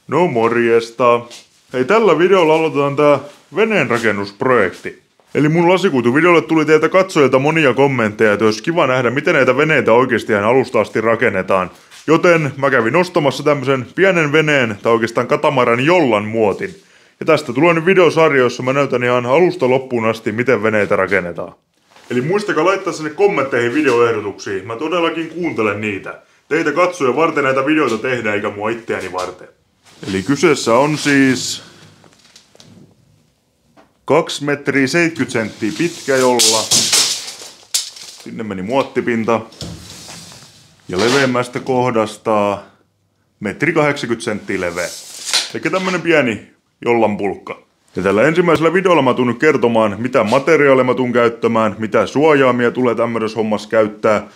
No morjesta. Hei, tällä videolla aloitetaan tää veneen rakennusprojekti. Eli mun lasikuituvideolle tuli teiltä katsojilta monia kommentteja, että olisi kiva nähdä, miten näitä veneitä oikeasti ihan alusta asti rakennetaan. Joten mä kävin ostamassa tämmösen pienen veneen, tai oikeastaan katamaran jollan muotin. Ja tästä tulee nyt videosarja, jossa mä näytän ihan alusta loppuun asti, miten veneitä rakennetaan. Eli muistakaa laittaa sinne kommentteihin videoehdotuksia, mä todellakin kuuntelen niitä. Teitä katsoja varten näitä videoita tehdään, eikä mua itseäni varten. Eli kyseessä on siis 2 metriä 70 senttiä pitkä jolla. Sinne meni muottipinta. Ja leveämmästä kohdasta 1,80 senttiä leveä. Eli tämmönen pieni jollan pulkka. Ja tällä ensimmäisellä videolla mä tuun nyt kertomaan, mitä materiaaleja mä tuun käyttämään, mitä suojaamia tulee tämmöisessä hommassa käyttää.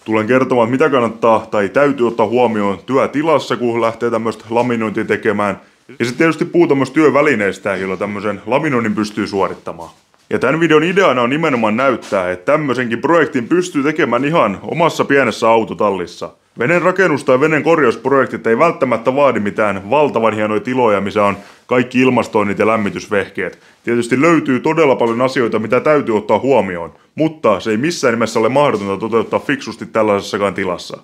Tulen kertomaan, mitä kannattaa tai täytyy ottaa huomioon työtilassa, kun lähtee tämmöistä laminointia tekemään. Ja sitten tietysti puhutaan myös työvälineistä, joilla tämmöisen laminoinnin pystyy suorittamaan. Ja tämän videon ideana on nimenomaan näyttää, että tämmöisenkin projektin pystyy tekemään ihan omassa pienessä autotallissa. Veneen rakennus- tai veneen korjausprojektit ei välttämättä vaadi mitään valtavan hienoja tiloja, missä on kaikki ilmastoinnit ja lämmitysvehkeet. Tietysti löytyy todella paljon asioita, mitä täytyy ottaa huomioon, mutta se ei missään nimessä ole mahdotonta toteuttaa fiksusti tällaisessakaan tilassa.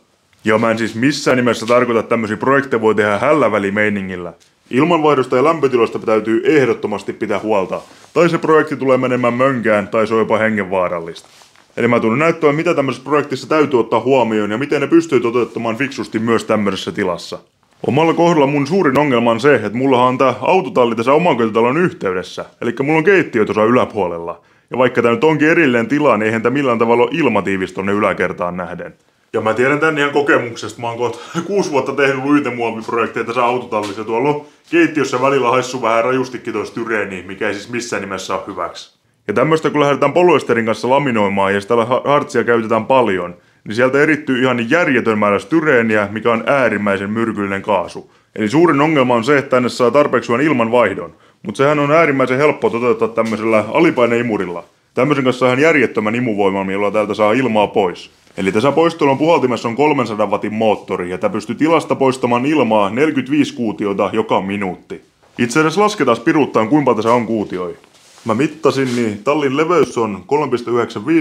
Ja mä en siis missään nimessä tarkoita, että tämmöisiä projekteja voi tehdä hällävälimeiningillä. Ilmanvaihdosta ja lämpötiloista täytyy ehdottomasti pitää huolta, tai se projekti tulee menemään mönkään tai se on jopa hengenvaarallista. Eli mä tulen näyttämään, mitä tämmöisessä projektissa täytyy ottaa huomioon ja miten ne pystyy toteuttamaan fiksusti myös tämmöisessä tilassa. Omalla kohdalla mun suurin ongelma on se, että mullahan on tää autotalli tässä omakotitalon yhteydessä, eli mulla on keittiö tuossa yläpuolella. Ja vaikka tää nyt onkin erillinen tila, niin eihän tää millään tavalla ole ilmatiivis tonne yläkertaan nähden. Ja mä tiedän tän ihan kokemuksesta, mä oon kohta 6 vuotta tehnyt luitemuoviprojekteja tässä autotallissa. Tuolla on keittiössä välillä haissu vähän rajustikin toi styreeniä, mikä ei siis missään nimessä ole hyväksi. Ja tämmöstä kun lähdetään polyesterin kanssa laminoimaan ja sitä hartsia käytetään paljon, niin sieltä erittyy ihan järjetön määrä styreeniä, mikä on äärimmäisen myrkyllinen kaasu. Eli suurin ongelma on se, että tänne saa tarpeeksi ilmanvaihdon, mutta sehän on äärimmäisen helppo toteuttaa tämmöisellä alipaineimurilla. Tämmöisen kanssa ihan järjettömän imuvoiman, jolla täältä saa ilmaa pois. Eli tässä poistolon puhaltimessa on 300 wattin moottori ja tämä pystyy tilasta poistamaan ilmaa 45 kuutiota joka minuutti. Itse asiassa lasketaan piruuttaan, kuinka paljon tässä on kuutioi. Mä mittasin, niin tallin leveys on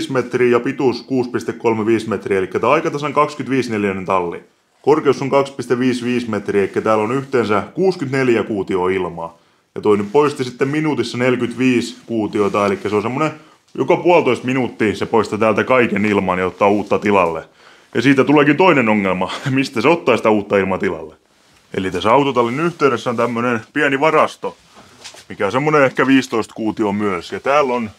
3,95 metriä ja pituus 6,35 metriä, eli tää on aika tasan 25-neliöinen talli. Korkeus on 2,55 metriä, eli täällä on yhteensä 64 kuutioa ilmaa. Ja toi nyt poisti sitten minuutissa 45 kuutiota, eli se on semmonen joka 1,5 minuuttia se poistaa täältä kaiken ilman ja ottaa uutta tilalle. Ja siitä tuleekin toinen ongelma, mistä se ottaa sitä uutta ilmaa tilalle. Eli tässä autotallin yhteydessä on tämmönen pieni varasto, mikä on semmonen ehkä 15 kuutio myös. Ja täällä on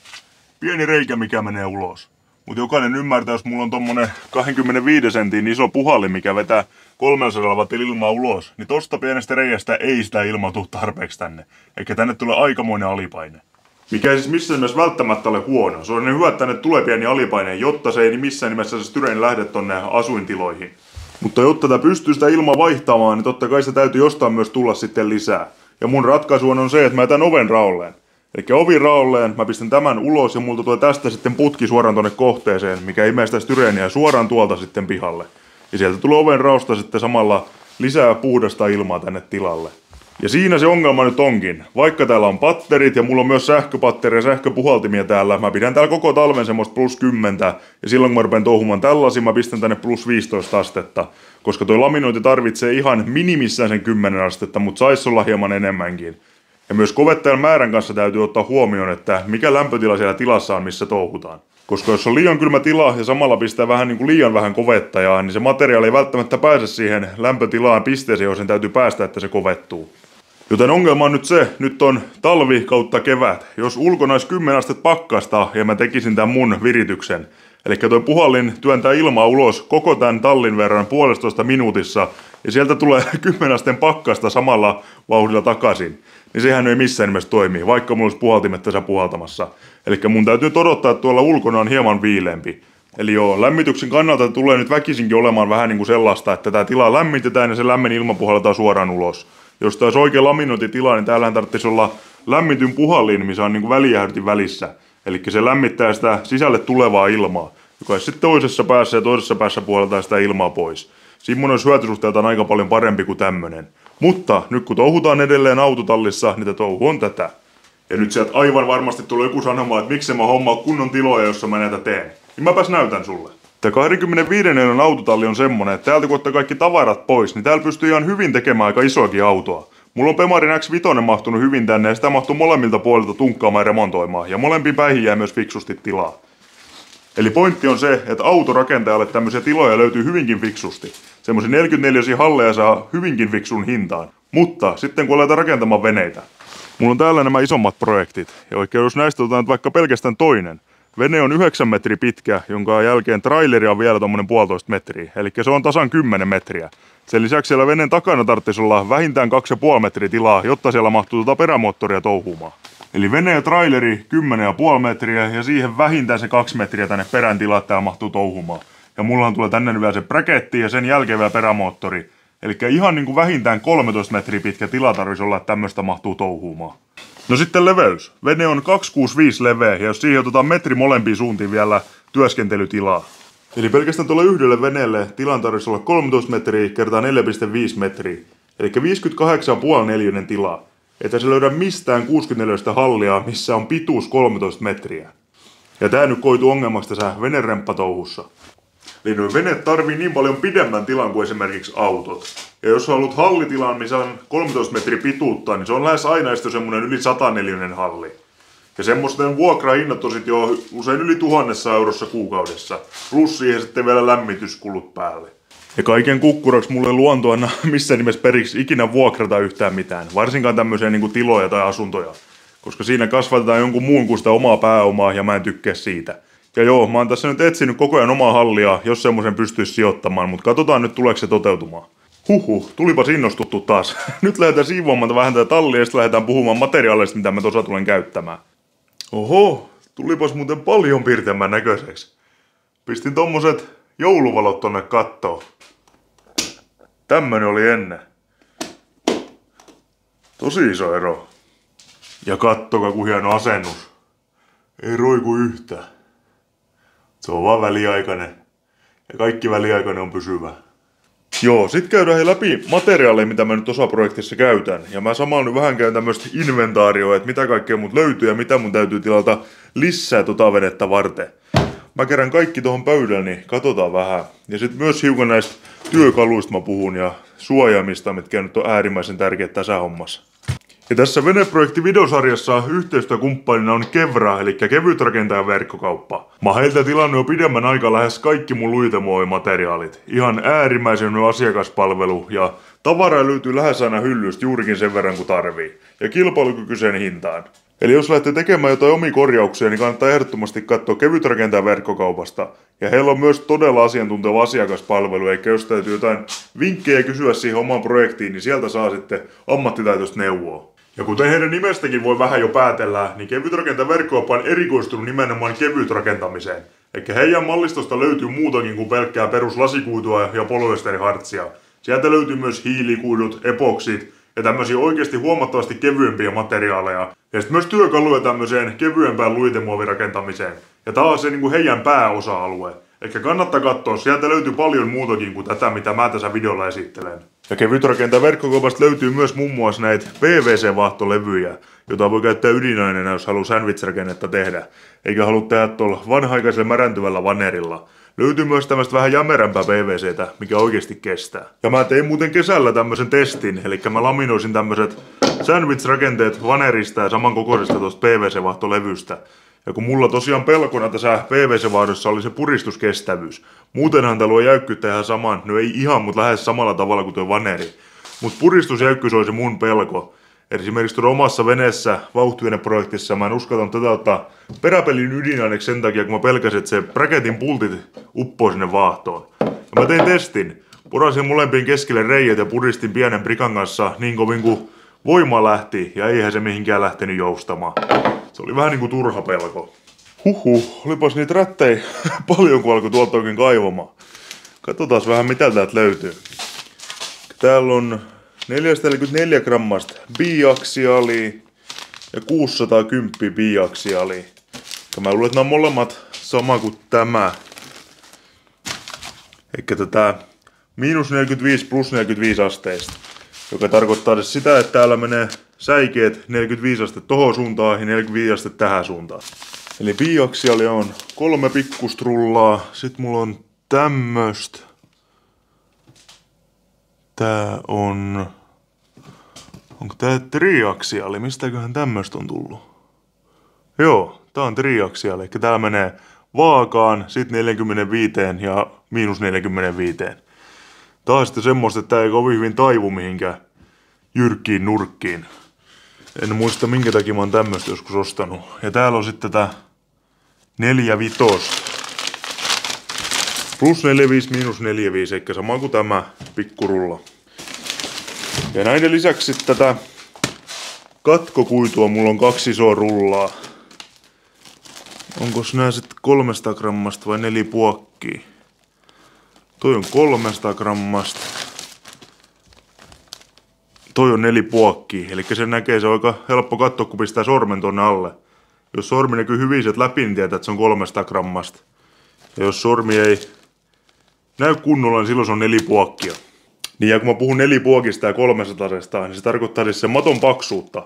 pieni reikä, mikä menee ulos. Mutta jokainen ymmärtää, jos mulla on tommonen 25 sentin iso puhallin, mikä vetää 300 wattin ilmaa ulos, niin tosta pienestä reiästä ei sitä ilmaa tule tarpeeksi tänne. Eikä tänne tulee aikamoinen alipaine. Mikä ei siis missään nimessä välttämättä ole huono. Se on niin hyvä, että tänne tulee pieni alipaine, jotta se ei missään nimessä se styreeni lähde tonne asuintiloihin. Mutta jotta tämä pystyy sitä ilmaa vaihtamaan, niin totta kai se täytyy jostain myös tulla sitten lisää. Ja mun ratkaisu on se, että mä jätän oven raolleen. Eli ovi raolleen, mä pistän tämän ulos ja multa tulee tästä sitten putki suoraan tonne kohteeseen, mikä imee sitä styreeniä suoraan tuolta sitten pihalle. Ja sieltä tulee oven raosta sitten samalla lisää puhdasta ilmaa tänne tilalle. Ja siinä se ongelma nyt onkin. Vaikka täällä on patterit ja mulla on myös sähköpatteria ja sähköpuhaltimia täällä, mä pidän täällä koko talven semmoista +10. Ja silloin kun mä rupean touhumaan tällaisia, mä pistän tänne +15 astetta. Koska toi laminointi tarvitsee ihan minimissään sen 10 astetta, mutta saisi olla hieman enemmänkin. Ja myös kovettajan määrän kanssa täytyy ottaa huomioon, että mikä lämpötila siellä tilassa on, missä touhutaan. Koska jos on liian kylmä tila ja samalla pistää vähän niin kuin liian vähän kovettajaa, niin se materiaali ei välttämättä pääse siihen lämpötilaan pisteeseen, johon sen täytyy päästä, että se kovettuu. Joten ongelma on nyt se, nyt on talvi kautta kevät. Jos ulkona olisi 10 astetta pakkasta ja mä tekisin tämän mun virityksen, eli toi puhallin työntää ilmaa ulos koko tämän tallin verran 1,5 minuutissa ja sieltä tulee 10 asteen pakkasta samalla vauhdilla takaisin, niin sehän ei missään nimessä toimi, vaikka mulla olisi puhaltimet tässä puhaltamassa. Eli mun täytyy odottaa, että tuolla ulkona on hieman viileämpi. Eli joo, lämmityksen kannalta tulee nyt väkisinkin olemaan vähän niin kuin sellaista, että tämä tila lämmitetään ja se lämmin ilma puhalletaan suoraan ulos. Jos tämä olisi oikea laminointitila, niin täällähän tarvitsisi olla lämmityn puhallin, missä on niin kuin välijäähdytin välissä. Eli se lämmittää sitä sisälle tulevaa ilmaa, joka sitten toisessa päässä ja toisessa päässä puhalletaan sitä ilmaa pois. Semmoinen olisi hyötysuhteeltaan aika paljon parempi kuin tämmönen. Mutta nyt kun touhutaan edelleen autotallissa, niin touhu on tätä. Ja nyt sieltä aivan varmasti tulee joku sanomaan, että miksi mä hommaa kunnon tiloja, jossa mä näitä teen. Niin mäpäs näytän sulle. Tämä 25 euron autotalli on semmonen, että täältä kun ottaa kaikki tavarat pois, niin täällä pystyy ihan hyvin tekemään aika isoakin autoa. Mulla on Bemarin X5 mahtunut hyvin tänne ja sitä mahtuu molemmilta puolilta tunkkaamaan ja remontoimaan. Ja molempiin päihin jää myös fiksusti tilaa. Eli pointti on se, että autorakentajalle tämmöisiä tiloja löytyy hyvinkin fiksusti. Semmoisia 44 halleja saa hyvinkin fiksun hintaan. Mutta sitten kun aletaan rakentamaan veneitä. Mulla on täällä nämä isommat projektit. Ja oikein jos näistä otetaan vaikka pelkästään toinen. Vene on 9 metriä pitkä, jonka jälkeen traileri on vielä tommonen 1,5 metriä. Eli se on tasan 10 metriä. Sen lisäksi siellä veneen takana tarvitsisi olla vähintään 2,5 metriä tilaa, jotta siellä mahtuu perämoottoria touhumaan. Eli vene ja traileri 10,5 metriä ja siihen vähintään se 2 metriä tänne perän tilaa, että täällä mahtuu touhumaan. Ja mulla tulee tänne vielä se braketti ja sen jälkeen vielä perämoottori. Eli ihan niin kuin vähintään 13 metriä pitkä tila tarvitsisi olla, että tämmöistä mahtuu touhumaan. No sitten leveys. Vene on 265 leveä ja jos siihen otetaan metri molempiin suuntiin vielä työskentelytilaa. Eli pelkästään tuolle yhdelle veneelle tilan tarvitsisi olla 13 metriä kertaa 4,5 metriä. Eli 58,5 neliöinen tila. Että se löydä mistään 64 hallia, missä on pituus 13 metriä. Ja tää nyt koituu ongelmaksi tässä veneremppatouhussa. Eli nuo veneet tarvii niin paljon pidemmän tilan kuin esimerkiksi autot. Ja jos haluat hallitilan, missä on 13 metriä pituutta, niin se on lähes aina sitten semmonen yli 100 neliöinen halli. Ja semmoisten vuokrahinnat on sitten jo usein yli 1,000 eurossa kuukaudessa. Plus siihen sitten vielä lämmityskulut päälle. Ja kaiken kukkuraksi mulle luonto anna missään nimessä periksi ikinä vuokrata yhtään mitään. Varsinkaan tämmöisiä niinku tiloja tai asuntoja. Koska siinä kasvatetaan jonkun muun kuin sitä omaa pääomaa ja mä en tykkää siitä. Ja joo, mä oon tässä nyt etsinyt koko ajan omaa hallia, jos semmoisen pystyisi sijoittamaan, mutta katsotaan nyt tuleeko se toteutumaan. Tulipas innostuttu taas. Nyt lähdetään siivoamaan vähän tätä tallia ja sitten lähdetään puhumaan materiaaleista, mitä mä tuossa tulen käyttämään. Oho, tulipas muuten paljon pirteämmän näköiseksi. Pistin tommoset jouluvalot tonne kattoon. Tämmönen oli ennen. Tosi iso ero. Ja kattokaa ku hieno asennus. Ei roiku yhtään. Se on vaan väliaikainen. Ja kaikki väliaikainen on pysyvä. Joo, sit käydään läpi materiaaleja, mitä mä nyt osaprojektissa käytän. Ja mä samalla nyt vähän käyn tämmöstä inventaarioa, että mitä kaikkea mut löytyy ja mitä mun täytyy tilata lisää venettä varten. Mä kerään kaikki tohon pöydälle, niin katsotaan vähän. Ja sit myös hiukan näistä työkaluista mä puhun ja suojaamista, mitkä nyt on äärimmäisen tärkeät tässä hommassa. Ja tässä veneprojekti-videosarjassa yhteistyökumppanina on Kevra, eli kevytrakentajan verkkokauppa. Mä oon heiltä tilannut jo pidemmän aikaa lähes kaikki mun luitemuovimateriaalit. Ihan äärimmäisen hyvä asiakaspalvelu ja tavaraa löytyy lähes aina hyllystä juurikin sen verran kuin tarvii. Ja kilpailukykyiseen hintaan. Eli jos lähtee tekemään jotain omia korjauksia, niin kannattaa ehdottomasti katsoa kevytrakentajan verkkokaupasta. Ja heillä on myös todella asiantunteva asiakaspalvelu, eikä jos täytyy jotain vinkkejä kysyä siihen omaan projektiin, niin sieltä saa sitten ammattitaitoista neuvoa. Ja kuten heidän nimestäkin voi vähän jo päätellä, niin kevytrakentajan verkkokauppa on erikoistunut nimenomaan kevytrakentamiseen. Eli heidän mallistosta löytyy muutakin kuin pelkkää peruslasikuitua ja polyesterihartsia. Sieltä löytyy myös hiilikuidut, epoksit ja tämmöisiä oikeasti huomattavasti kevyempiä materiaaleja. Ja sitten myös työkaluja tämmöiseen kevyempään luitemuovirakentamiseen. Ja tää on se niinku heidän pääosa-alue. Eli kannattaa katsoa, sieltä löytyy paljon muutakin kuin tätä, mitä mä tässä videolla esittelen. Ja kevytrakentajan verkkokaupasta löytyy myös muun muassa näitä PVC-vaahtolevyjä, jota voi käyttää ydinaineena, jos haluaa sandwich-rakennetta tehdä. Eikä halua tehdä tuolla vanha-aikaisella märäntyvällä vanerilla. Löytyy myös tämmöistä vähän jämerämpää PVCtä, mikä oikeasti kestää. Ja mä tein muuten kesällä tämmöisen testin, eli mä laminoisin tämmöiset sandwich-rakenteet vanerista ja samankokoisesta tuosta PVC-vaahtolevystä. Ja kun mulla tosiaan pelkona tässä PVC-vaahdossa oli se puristuskestävyys. Muutenhan täällä on jäykkyyttä ihan saman, no ei ihan, mutta lähes samalla tavalla kuin tuo vaneri. Mutta puristusjäykkyys oli se mun pelko. Esimerkiksi tuolla omassa veneessä, vauhtiveneprojektissa, mä en uskaltanut tätä ottaa peräpelin ydinaineeksi sen takia, kun mä pelkäsin, että se bracketin pultit uppoo sinne vaahtoon. Ja mä tein testin. Purasin molempiin keskelle reijät ja puristin pienen prikan kanssa niin kovin kuin voima lähti, ja eihän se mihinkään lähtenyt joustamaan. Se oli vähän niinku turha pelko. Olipas niitä rättejä paljon, kun alkoi tuolta oikein kaivamaan. Katsotaan vähän mitä täältä löytyy. Täällä on 444 grammasta biaksiaalia ja 610 biaksiaalia. Mä luulen, että nämä on molemmat sama kuin tämä. Eikä tätä -45 + 45 asteista. Joka tarkoittaa sitä, että täällä menee säikeet 45 astetta tohon suuntaan ja 45 astetta tähän suuntaan. Eli biaksiaali on 3 pikkustrullaa. Sitten mulla on tämmöstä. Tää on... Onko tää triaksiaali? Mistäköhän tämmöstä on tullut? Joo, tää on triaksiaali. Eli täällä menee vaakaan, sit 45 ja miinus 45. Tää on sitten semmoista, että tää ei kovin hyvin taivu mihinkään jyrkkiin nurkkiin. En muista minkä takia mä oon tämmöstä joskus ostanut. Ja täällä on sitten tätä 4/5. Plus 4/5 miinus 4/5, eikä sama kuin tämä pikkurulla. Ja näiden lisäksi tätä katkokuitua mulla on 2 isoa rullaa. Onkos nää sit 300 grammasta vai 4 puokkia? Toi on 300 grammasta. Toi on 4 puokkia, eli se näkee, se on aika helppo katsoa, kun pistää sormen tonne alle. Jos sormi näkyy hyvin sieltä läpi, niin tietää, että se on 300 grammasta. Ja jos sormi ei näy kunnolla, niin silloin se on 4 puokkia. Niin ja kun mä puhun 4 puokista ja 300, niin se tarkoittaa siis sen maton paksuutta.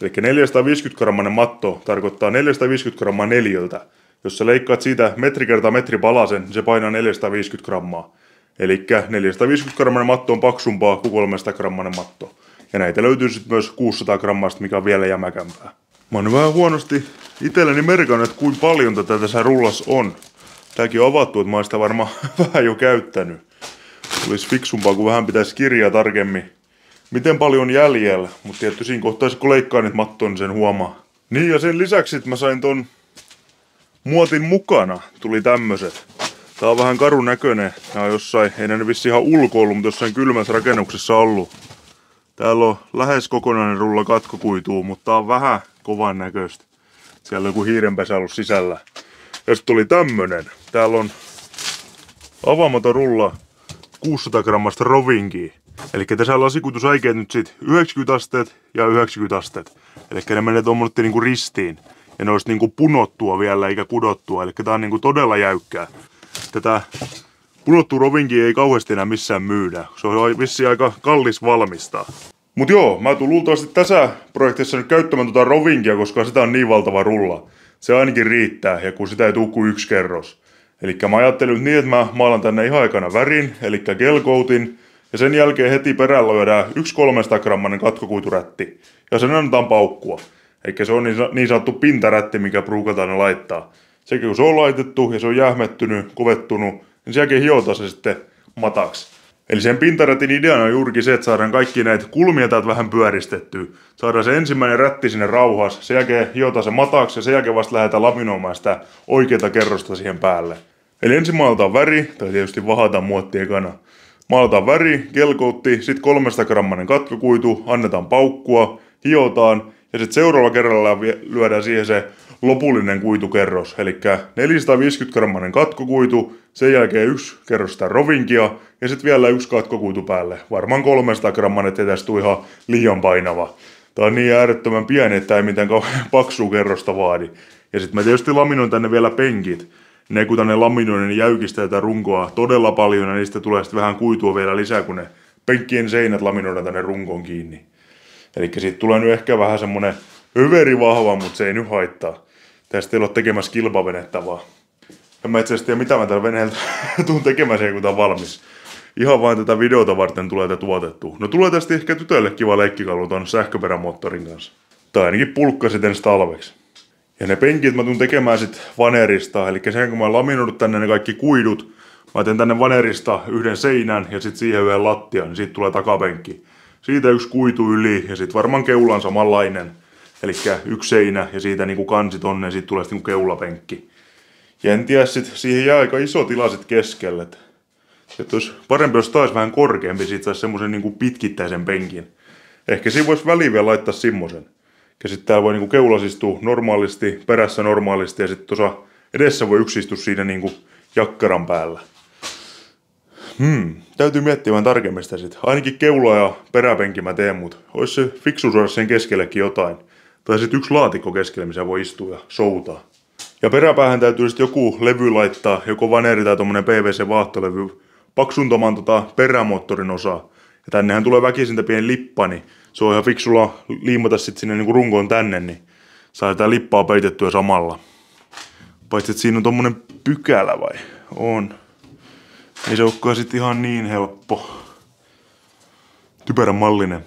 Eli 450 grammanen matto tarkoittaa 450 grammaa neliöltä. Jos sä leikkaat siitä metri kertaa metri palasen, niin se painaa 450 grammaa. Eli 450 grammanen matto on paksumpaa kuin 300 grammanen matto. Ja näitä löytyy sitten myös 600 grammasta, mikä on vielä jämäkämpää. Mä oon vähän huonosti itselleni merkannut, että kuinka paljon tätä tässä rullassa on. Tääkin on avattu, että mä oon sitä varmaan vähän jo käyttänyt. Olisi fiksumpaa, kun vähän pitäisi kirjaa tarkemmin, miten paljon on jäljellä. Mutta tietysti siinä kohtaa, kun leikkaa niitä mattoa, niin sen huomaa. Niin ja sen lisäksi, että mä sain ton muotin mukana, tuli tämmöset. Tää on vähän karun näköinen. Tää on jossain, ei ne vissi ihan ulkoilu, mutta jossain kylmässä rakennuksessa ollut. Täällä on lähes kokonainen rulla katkokuitua, mutta tää on vähän kovan näköistä. Siellä on joku hiirenpesä ollut sisällä. Ja sitten tuli tämmönen. Täällä on avaamaton rulla 600 grammasta rovinkia. Eli tässä lasikuitusäikeet nyt sit 90 asteet ja 90 asteet. Eli ne menee tuommoisesti niinku ristiin. Ja ne olisi niinku punottua vielä eikä kudottua. Eli tää on niinku todella jäykkää. Tätä punottua rovinkia ei kauheasti enää missään myydä. Se on vissiin aika kallis valmistaa. Mut joo, mä tulen luultavasti tässä projektissa nyt käyttämään tota rovinkia, koska sitä on niin valtava rulla. Se ainakin riittää, ja kun sitä ei tuu kuin 1 kerros. Elikkä mä ajattelin nyt niin, että mä maalan tänne ihan aikana värin, elikkä gelcoatin, ja sen jälkeen heti perällä lyödään 1 300 grammanen katkokuiturätti, ja sen annetaan paukkua. Elikkä se on niin sanottu pintarätti, mikä pruukataan laittaa. Sekin kun se on laitettu, ja se on jähmettynyt, kovettunut, niin sen jälkeen hiotaan se sitten mataksi. Eli sen pintarätin ideana on juurikin se, että saadaan kaikki näitä kulmia täältä vähän pyöristettyä. Saadaan se ensimmäinen rätti sinne rauhas, sen jälkeen hiotaan se mataksi ja sen jälkeen vasta lähdetään laminoimaan sitä oikeata kerrosta siihen päälle. Eli ensin maalataan väri, tai tietysti vahataan muotti ekana. Maalataan väri, gelcoatti, sitten 300 grammanen katkokuitu, annetaan paukkua, hiotaan ja sitten seuraavalla kerralla lyödään siihen se lopullinen kuitukerros. Eli 450 grammanen katkokuitu, sen jälkeen 1 kerros sitä rovinkia ja sitten vielä 1 katkokuitu päälle. Varmaan 300 grammanen, ettei tästä tule ihan liian painava. Tää on niin äärettömän pieni, että ei mitään paksua kerrosta vaadi. Ja sitten mä tietysti laminoin tänne vielä penkit. Ne kun tänne laminoin, niin jäykistää tätä runkoa todella paljon ja niistä tulee sitten vähän kuitua vielä lisää, kun ne penkkien seinät laminoidaan tänne runkoon kiinni. Eli siitä tulee nyt ehkä vähän semmonen överivahva, mutta se ei nyt haittaa. Tästä ei ole tekemässä kilpavenettä vaan. En mä itse asiassa tiedä, mitä mä tällä veneellä tuun tekemään sen, kun tää on valmis. Ihan vain tätä videota varten tulee tätä tuotettua. No tulee tästä ehkä tytölle kiva leikkikalu ton sähköperämoottorin kanssa. Tai ainakin pulkkasit ensi talveksi. Ja ne penkit mä tuun tekemään sit vanerista. Eli sen kun mä oon laminoidut tänne ne kaikki kuidut, mä teen tänne vanerista 1 seinän ja sit siihen 1 lattian, niin siitä tulee takapenkki. Siitä 1 kuitu yli ja sit varmaan keula on samanlainen. Eli 1 seinä ja siitä niinku kansi tonne ja siitä tulee sit niinku keulapenkki. Ja en tiedä, sit siihen jää aika iso tila sit keskelle. Että olisi parempi, jos taas vähän korkeampi, siitä saisi semmosen niinku pitkittäisen penkin. Ehkä siinä voisi väliin vielä laittaa semmosen. Ja sitten täällä voi niinku keulas istua normaalisti, perässä normaalisti ja sitten tuossa edessä voi yksi istua siinä niinku jakkaran päällä. Täytyy miettiä vähän tarkemmin sitä sit. Ainakin keula ja peräpenki mä teen, mut olisi se fiksu saada sen keskellekin jotain. Tai sit 1 laatikko keskelle, missä voi istua ja soutaa. Ja peräpäähän täytyy sitten joku levy laittaa, joko vaneri tai tommonen PVC-vaahtolevy, paksuntamaan perämoottorin osaa. Ja tännehän tulee väkisintä pieni lippa, niin se on ihan fiksulla liimata sit sinne niinku runkoon tänne, niin saa tää lippaa peitettyä samalla. Paitsi että siinä on tommonen pykälä vai? On. Ei se olekaan sit ihan niin helppo. Typerän mallinen.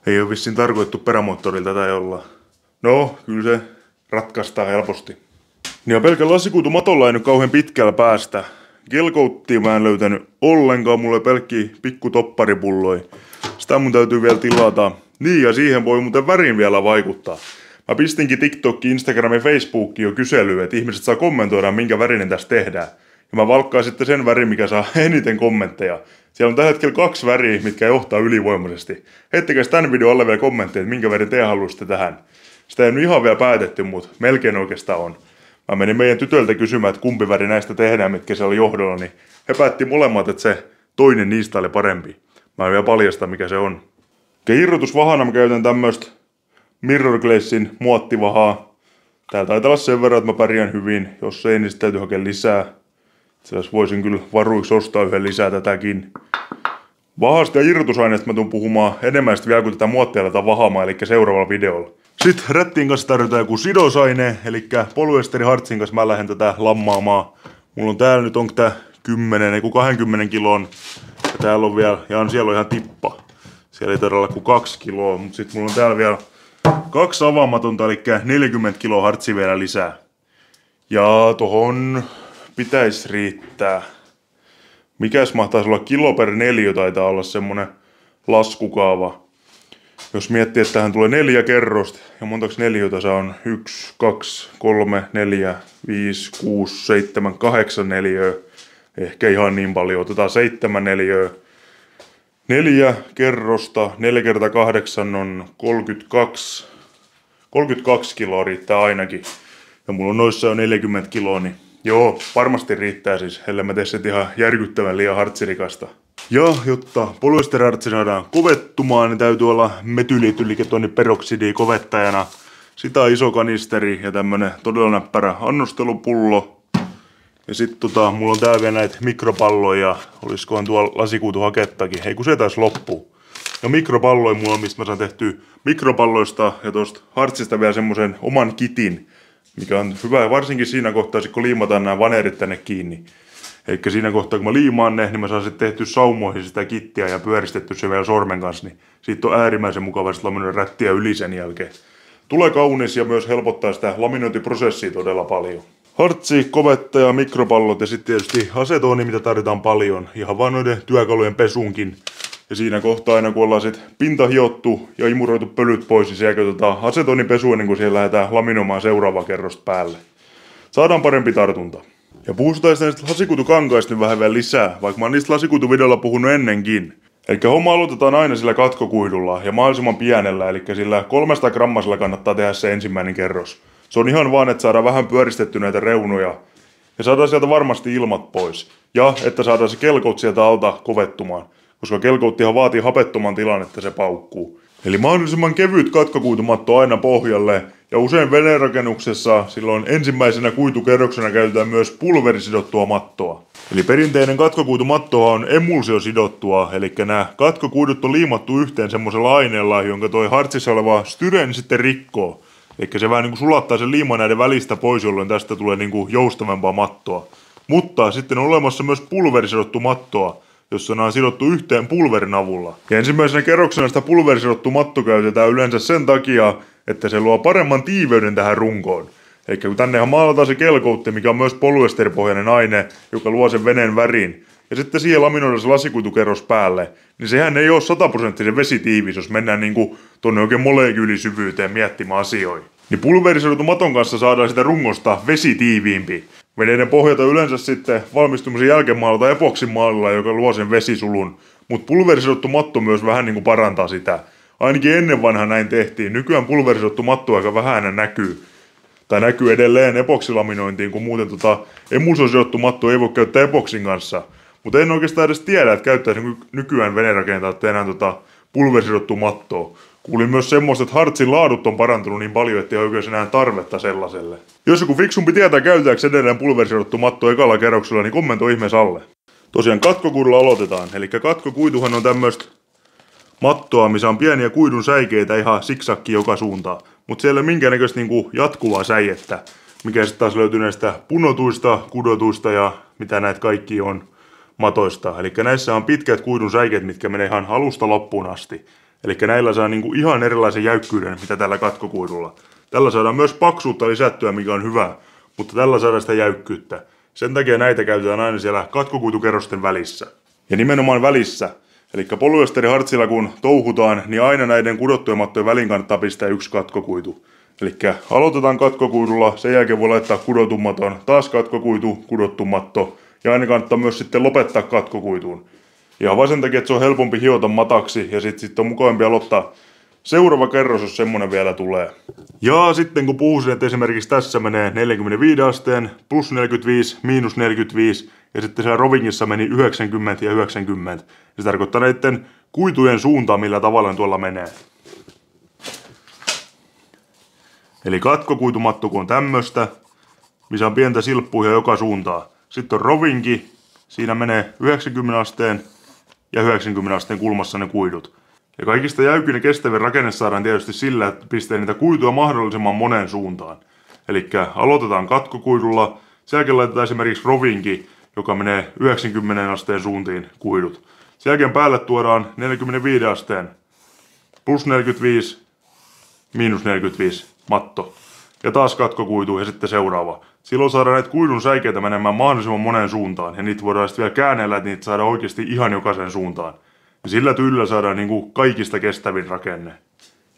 Ei oo vissiin tarkoitettu perämoottorilla tätä jollain. No, kyllä se ratkaistaan helposti. Ja pelkän lasikuitumatolla ei nyt kauhean pitkällä päästä. Gelcoattia mä en löytänyt ollenkaan, mulla ei pelkkiä pikku topparipulloja. Sitä mun täytyy vielä tilata. Niin, ja siihen voi muuten värin vielä vaikuttaa. Mä pistinkin TikTokkiin, Instagramiin ja Facebookiin jo kyselyä, että ihmiset saa kommentoida, minkä värinen tästä tehdään. Ja mä valkkaan sitten sen värin, mikä saa eniten kommentteja. Siellä on tällä hetkellä 2 väriä, mitkä johtaa ylivoimaisesti. Heittäkää tämän videon alle vielä kommentteja, että minkä värin te haluaisitte tähän. Sitä ei nyt ihan vielä päätetty, mutta melkein oikeastaan on. Mä menin meidän tytöltä kysymään, että kumpi väri näistä tehdään, mitkä siellä oli johdolla, niin he päätti molemmat, että se toinen niistä oli parempi. Mä en vielä paljasta, mikä se on. Ja irrotusvahana mä käytän tämmöstä Mirror Glazein muottivahaa. Täällä taitaa olla sen verran, että mä pärjään hyvin. Jos ei, niin sitten täytyy hakea lisää. Itse voisin kyllä varuiksi ostaa yhden lisää tätäkin. Vahasta ja irrotusaineesta mä tuun puhumaan enemmän vielä, kun tätä muottia aletaan vahaamaan, eli seuraavalla videolla. Sitten rättiin kanssa tarjotaan joku sidosaine, eli polyesterihartsin kanssa mä lähden tätä lammaamaan. Mulla on täällä nyt, onko tää 20 kilon. Ja täällä on vielä, ja siellä on ihan tippa. Siellä ei todella kuin 2 kiloa, mutta sitten mulla on täällä vielä 2 avaamatonta, eli 40 kiloa hartsia vielä lisää. Ja tohon pitäisi riittää. Mikäs mahtaisi olla kilo per 4, taitaa olla semmonen laskukaava. Jos miettii, että tähän tulee 4 kerrosta, ja montaks 4 se on? 1, 2, 3, 4, 5, 6, 7, 8 neliöä. Ehkä ihan niin paljon. Otetaan 7 neliöä. 4 kerrosta, 4 kertaa 8 on 32. 32 kiloa riittää ainakin. Ja mulla on noissa jo 40 kiloa, niin joo, varmasti riittää siis, ellei mä tee sen ihan järkyttävän liian hartsirikasta. Ja jotta polyesterihartsi saadaan kovettumaan, niin täytyy olla metyylietyliketonniperoksidi kovettajana. Sitä iso kanisteri ja tämmönen todella näppärä annostelupullo. Ja sit mulla on täällä vielä näitä mikropalloja, oliskohan tuolla lasikuituhakettakin, hei kun se taisi loppuu. Ja mikropalloja mulla on, mistä mä saan tehtyä mikropalloista ja tosta hartsista vielä semmosen oman kitin, mikä on hyvä varsinkin siinä kohtaa, kun liimataan nämä vanerit tänne kiinni. Eikä siinä kohtaa, kun mä liimaan ne, niin mä saan sitten tehty saumoihin sitä kittiä ja pyöristetty se vielä sormen kanssa, niin siitä on äärimmäisen mukava sitten laminoida rättiä yli sen jälkeen. Tulee kaunis ja myös helpottaa sitä laminointiprosessia todella paljon. Hartsi, kovettaja, mikropallot ja sitten tietysti asetoni, mitä tarvitaan paljon. Ihan vaan noiden työkalujen pesunkin. Ja siinä kohtaa aina kun ollaan sitten pinta hiottu ja imuroitu pölyt pois, niin siellä käytetään asetonipesu ennen kuin siellä lähdetään laminoimaan seuraavaa kerrosta päälle. Saadaan parempi tartunta. Ja puhutaan näistä lasikuitukankaista nyt vähän vielä lisää, vaikka mä oon niistä lasikuituvideolla puhunut ennenkin. Eli homma aloitetaan aina sillä katkokuidulla ja mahdollisimman pienellä, eli sillä 300 grammasella kannattaa tehdä se ensimmäinen kerros. Se on ihan vaan, että saadaan vähän pyöristetty näitä reunoja ja saadaan sieltä varmasti ilmat pois. Ja että saadaan se Gelcoat sieltä alta kovettumaan, koska Gelcoattihan vaatii hapettoman tilan, että se paukkuu. Eli mahdollisimman kevyt katkokuitumatto aina pohjalle. Ja usein veneenrakennuksessa silloin ensimmäisenä kuitukerroksena käytetään myös pulverisidottua mattoa. Eli perinteinen katkokuitumattoa on emulsiosidottua, eli nämä katkokuidut on liimattu yhteen semmoisella aineella, jonka toi hartsissa oleva styreeni sitten rikkoo. Eli se vähän niin kuin sulattaa sen liiman näiden välistä pois, jolloin tästä tulee niin kuin joustavampaa mattoa. Mutta sitten on olemassa myös pulverisidottu mattoa, jossa nämä on sidottu yhteen pulverin avulla. Ja ensimmäisenä kerroksena sitä pulverisidottu matto käytetään yleensä sen takia, että se luo paremman tiiveyden tähän runkoon. Eli kun tännehän maalataan se Gelcoat, mikä on myös polyesteripohjainen aine, joka luo sen veneen värin, ja sitten siihen laminoidaan se lasikuitukerros päälle, niin sehän ei ole 100% vesitiivis, jos mennään niinku tonne oikein molekyylisyvyyteen miettimään asioita. Niin pulverisidotun maton kanssa saadaan sitä rungosta vesitiiviimpi. Veneiden pohjata yleensä sitten valmistumisen jälkeen maalataan epoksimaalilla, joka luo sen vesisulun, mutta pulverisidottu matto myös vähän niinku parantaa sitä. Ainakin ennen vanha näin tehtiin. Nykyään pulverisidottu matto aika vähän näkyy. Tai näkyy edelleen epoksilaminointiin, kun muuten emulsiosidottu matto ei voi käyttää epoksin kanssa. Mutta en oikeastaan edes tiedä, että käyttäisi nykyään veneenrakentajat enää pulverisidottu mattoa. Kuulin myös semmoista, että hartsin laadut on parantunut niin paljon, ettei oikein enää tarvetta sellaiselle. Jos joku fiksumpi tietää, käytetäänkö edelleen pulverisidottu matto ekalla kerroksella, niin kommentoi ihmeessä alle. Tosiaan katkokuidulla aloitetaan. Eli katkokuituhan on tämmöistä mattoa, missä on pieniä kuidun säikeitä ihan siksakki joka suuntaan. Mutta siellä ei ole minkäännäköistä niinku jatkuvaa säijettä, mikä sitten taas löytyy näistä punotuista, kudotuista ja mitä näitä kaikki on matoista. Eli näissä on pitkät kuidun säikeet, mitkä menee ihan alusta loppuun asti. Eli näillä saa niinku ihan erilaisen jäykkyyden, mitä tällä katkokuidulla. Tällä saadaan myös paksuutta lisättyä, mikä on hyvä, mutta tällä saadaan sitä jäykkyyttä. Sen takia näitä käytetään aina siellä katkokuitukerrosten välissä. Ja nimenomaan välissä. Eli polyesterihartsilla kun touhutaan, niin aina näiden kudottujen mattojen väliin kannattaa pistää yksi katkokuitu. Eli aloitetaan katkokuidulla, sen jälkeen voi laittaa kudotun maton, taas katkokuitu, kudottu matto. Ja aina kannattaa myös sitten lopettaa katkokuituun. Ja vaan sen takia, että se on helpompi hiota mataksi ja sitten on mukavampi aloittaa seuraava kerros, jos semmonen vielä tulee. Ja sitten kun puhuisin, että esimerkiksi tässä menee 45 asteen, plus 45, miinus 45, ja sitten siellä rovingissa meni 90 ja 90. Se tarkoittaa näiden kuitujen suuntaa, millä tavalla tuolla menee. Eli katkokuitumatto kun on tämmöstä, missä on pientä silppua joka suuntaan. Sitten on rovinki, siinä menee 90 asteen ja 90 asteen kulmassa ne kuidut. Ja kaikista jäykin ja kestävin rakenne saadaan tietysti sillä, että pistää niitä kuituja mahdollisimman moneen suuntaan. Eli aloitetaan katkokuidulla, sen jälkeen laitetaan esimerkiksi rovinki, joka menee 90 asteen suuntiin kuidut. Sen jälkeen päälle tuodaan 45 asteen, plus 45, miinus 45 matto. Ja taas katkokuitu ja sitten seuraava. Silloin saadaan näitä kuidun säikeitä menemään mahdollisimman moneen suuntaan. Ja niitä voidaan sitten vielä käännellä, että niitä saadaan oikeasti ihan jokaisen suuntaan. Ja sillä tyylillä saadaan niinku kaikista kestävin rakenne.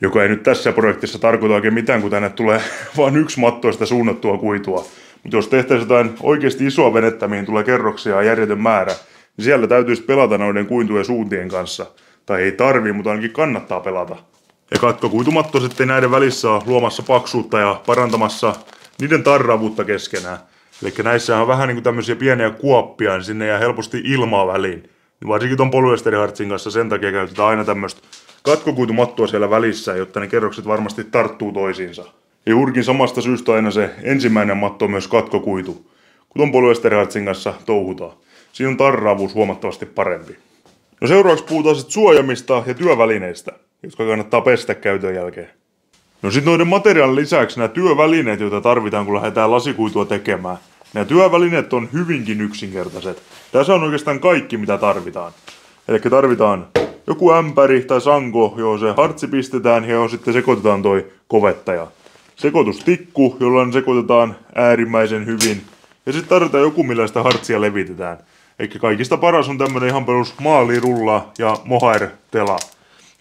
Joka ei nyt tässä projektissa tarkoita oikein mitään, kun tänne tulee vain yksi mattoista suunnattua kuitua. Mutta jos tehtäisiin jotain oikeasti isoa venettä, mihin tulee kerroksia ja järjetön määrä, niin siellä täytyisi pelata noiden kuitujen suuntien kanssa. Tai ei tarvii, mutta ainakin kannattaa pelata. Ja katkokuitumatto sitten näiden välissä on luomassa paksuutta ja parantamassa niiden tarravuutta keskenään. Eli näissä on vähän niin kuin tämmöisiä pieniä kuoppia, niin sinne jää helposti ilmaa väliin. Varsinkin ton polyesterihartsin kanssa sen takia käytetään aina tämmöistä katkokuitumattoa siellä välissä, jotta ne kerrokset varmasti tarttuu toisiinsa. Ja juurikin samasta syystä aina se ensimmäinen matto on myös katkokuitu, kun ton polyesterihartsin kanssa touhutaan. Siinä on tarraavuus huomattavasti parempi. No seuraavaksi puhutaan sitten suojamista ja työvälineistä, jotka kannattaa pestä käytön jälkeen. No sitten noiden materiaalin lisäksi nämä työvälineet, joita tarvitaan kun lähdetään lasikuitua tekemään. Nämä työvälineet on hyvinkin yksinkertaiset. Tässä on oikeastaan kaikki mitä tarvitaan. Eli tarvitaan joku ämpäri tai sanko, johon se hartsi pistetään ja johon sitten sekoitetaan toi kovettaja. Sekoitustikku, jolla sekoitetaan äärimmäisen hyvin. Ja sitten tarvitaan joku millä sitä hartsia levitetään. Eli kaikista paras on tämmönen ihan perus maalirulla ja mohair-tela.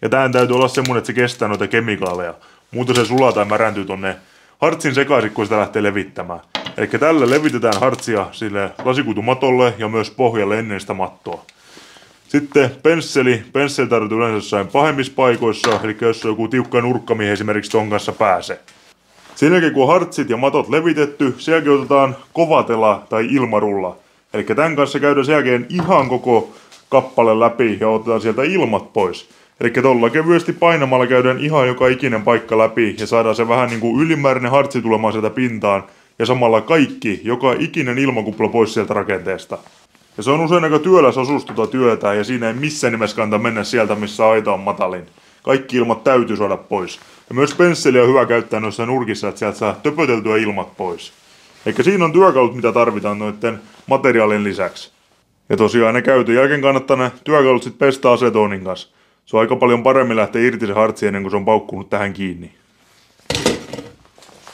Ja tämän täytyy olla semmonen, että se kestää noita kemikaaleja. Muuten se sulaa tai märäntyy tonne hartsin sekaisin, kun sitä lähtee levittämään. Eli tällä levitetään hartsia sille lasikuitumatolle ja myös pohjalle ennen sitä mattoa. Sitten pensseli. Pensseli tarvitaan yleensä jossain pahemmissa paikoissa, eli jos on joku tiukka nurkka, mihin esimerkiksi ton kanssa pääsee. Sen jälkeen kun on hartsit ja matot levitetty, sen jälkeen otetaan kovatela tai ilmarulla. Eli tämän kanssa käydään sen jälkeen ihan koko kappale läpi ja otetaan sieltä ilmat pois. Eli tuolla kevyesti painamalla käydään ihan joka ikinen paikka läpi ja saadaan se vähän niin kuin ylimääräinen hartsi tulemaan sieltä pintaan. Ja samalla kaikki, joka ikinen ilmakupla pois sieltä rakenteesta. Ja se on usein aika työläs osuus tuota työtä ja siinä ei missään nimessä kannata mennä sieltä, missä aita on matalin. Kaikki ilmat täytyy saada pois. Ja myös pensseliä on hyvä käyttää noissa nurkissa, että sieltä saa töpöteltyä ilmat pois. Eli siinä on työkalut, mitä tarvitaan noiden materiaalien lisäksi. Ja tosiaan ne käytön jälkeen kannattaa ne työkalut sitten pestä asetonin kanssa. Se on aika paljon paremmin lähteä irti se hartsi ennen kuin se on paukkunut tähän kiinni.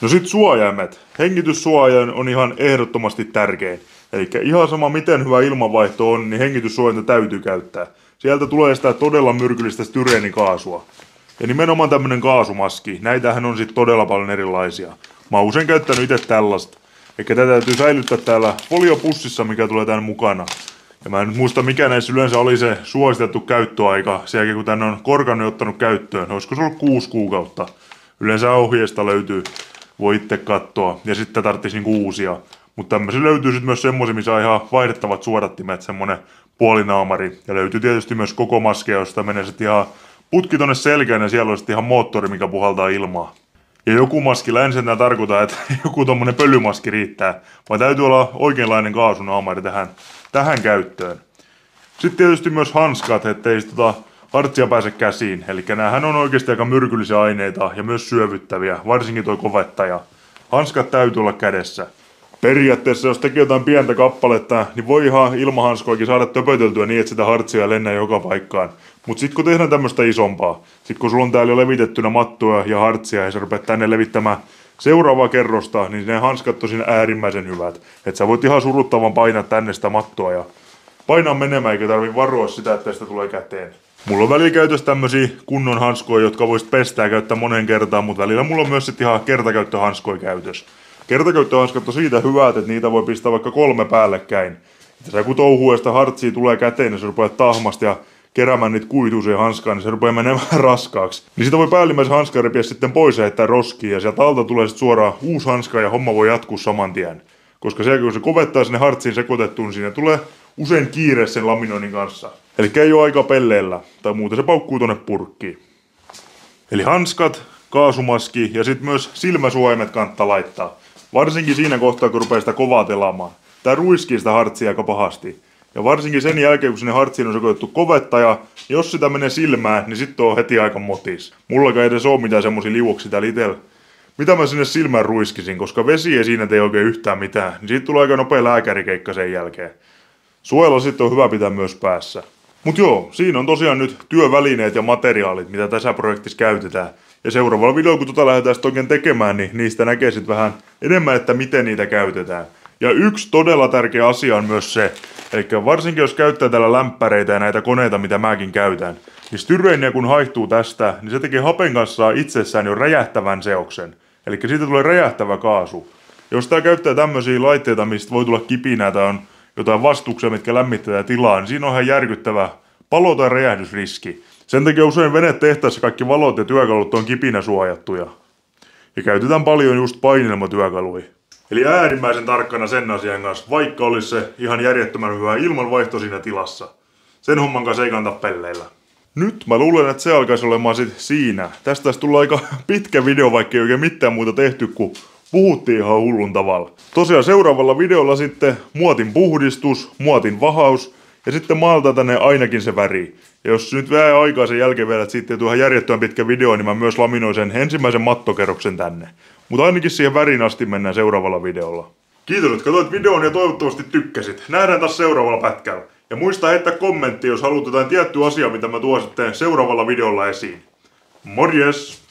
No sit suojaimet. Hengityssuojain on ihan ehdottomasti tärkein. Eli ihan sama miten hyvä ilmanvaihto on, niin hengityssuojainta täytyy käyttää. Sieltä tulee sitä todella myrkyllistä styreenikaasua. Ja nimenomaan tämmönen kaasumaski. Näitähän on sit todella paljon erilaisia. Mä oon usein käyttänyt itse tällaista. Eli tätä täytyy säilyttää täällä foliopussissa, mikä tulee tän mukana. Ja mä en nyt muista mikä näissä yleensä oli se suositettu käyttöaika. Sen jälkeen kun tän on Korkani ottanut käyttöön. Olisiko se ollut 6 kuukautta? Yleensä ohjeesta löytyy. Voi itse katsoa. Ja sitten tarvitsisi niinku uusia. Mutta tämmöisiä löytyy sitten myös semmoisia, missä on ihan vaihdettavat suodattimet, semmonen puolinaamari. Ja löytyy tietysti myös koko maskeja, josta menee sitten ihan putki tonne selkään ja siellä on sitten ihan moottori, mikä puhaltaa ilmaa. Ja joku maskilla en sentään tarkoita, että joku tommonen pölymaski riittää, vaan täytyy olla oikeanlainen kaasunaamari tähän käyttöön. Sitten tietysti myös hanskat, ettei hartsia pääse käsiin. Eli näähän on oikeasti aika myrkyllisiä aineita ja myös syövyttäviä, varsinkin toi kovettaja. Hanskat täytyy olla kädessä. Periaatteessa jos tekee jotain pientä kappaletta, niin voi ihan ilmahanskoikin saada töpöteltyä niin, että sitä hartsia lennää joka paikkaan. Mutta sitten kun tehdään tämmöistä isompaa, sitten kun sulla on täällä jo levitettynä mattoja ja hartsia ja sä rupeat tänne levittämään seuraavaa kerrosta, niin ne hanskat on siinä äärimmäisen hyvät. Että sä voit ihan suruttavan painaa tänne sitä mattoa ja painaa menemään, eikä tarvitse varoa sitä, että sitä tulee käteen. Mulla on välillä käytössä tämmösiä kunnon hanskoja, jotka voisit pestää ja käyttää moneen kertaan, mutta välillä mulla on myös sitten ihan kertakäyttöhanskoja käytössä. Kertakäyttöhanskat on siitä hyvät, että niitä voi pistää vaikka 3 päällekkäin. Että sä kun touhuu ja sitä hartsia tulee käteen, niin sä rupeat tahmasta ja keräämään niitä kuituisia hanskaa, niin se rupeaa menemään raskaaksi. Niin sitä voi päällimmäisen hanskan repiä sitten pois ja heittää roskiin, ja sieltä alta tulee sitten suoraan uusi hanska ja homma voi jatkuu saman tien. Koska se kun se kovettaa sinne hartsiin sekoitettuun, niin siinä tulee usein kiire sen laminoinnin kanssa. Eli ei ole aika pelleillä, tai muuten se paukkuu tonne purkkiin. Eli hanskat, kaasumaski ja sitten myös silmäsuojaimet kannattaa laittaa. Varsinkin siinä kohtaa, kun rupeaa sitä kovaa telaamaan. Tää ruiskii sitä hartsia aika pahasti. Ja varsinkin sen jälkeen, kun sinne hartsiin on sekoitettu kovettaja, niin jos sitä menee silmään, niin sitten on heti aika motis. Mullakaan ei edes ole mitään semmosia liuoksia täällä itellä. Mitä mä sinne silmään ruiskisin, koska vesi ei siinä tee oikein yhtään mitään, niin siitä tulee aika nopea lääkärikeikka sen jälkeen. Suojella sitten on hyvä pitää myös päässä. Mut joo, siinä on tosiaan nyt työvälineet ja materiaalit, mitä tässä projektissa käytetään. Ja seuraavalla videolla, kun lähdetään sitten oikein tekemään, niin niistä näkee sitten vähän enemmän, että miten niitä käytetään. Ja yksi todella tärkeä asia on myös se, eli varsinkin jos käyttää täällä lämpäreitä ja näitä koneita, mitä mäkin käytän, niin styreeniä kun haihtuu tästä, niin se tekee hapen kanssa itsessään jo räjähtävän seoksen. Eli siitä tulee räjähtävä kaasu. Jos tää käyttää tämmöisiä laitteita, mistä voi tulla kipinää tai on jotain vastuksia, mitkä lämmittää tilaa, niin siinä on ihan järkyttävä palo- tai räjähdysriski. Sen takia usein venetehtaassa kaikki valot ja työkalut on kipinäsuojattuja. Ja käytetään paljon just painelmatyökaluja. Eli äärimmäisen tarkkana sen asian kanssa, vaikka olisi se ihan järjettömän hyvä ilmanvaihto siinä tilassa. Sen homman kanssa ei kannata pelleillä. Nyt mä luulen, että se alkaisi olemaan sit siinä. Tästä taisi tulla aika pitkä video, vaikka ei oikein mitään muuta tehty, kun puhuttiin ihan hullun tavalla. Tosiaan seuraavalla videolla sitten muotin puhdistus, muotin vahaus ja sitten maaltaa tänne ainakin se väri. Ja jos nyt vähän aikaa sen jälkeen vielä, että siitä ei tule ihan järjettömän pitkä video, niin mä myös laminoin sen ensimmäisen mattokerroksen tänne. Mutta ainakin siihen värin asti mennään seuraavalla videolla. Kiitos, että katsoit videon ja toivottavasti tykkäsit. Nähdään taas seuraavalla pätkällä. Ja muista heittää kommentti, jos haluat jotain tiettyä asiaa, mitä mä tuon sitten seuraavalla videolla esiin. Morjes!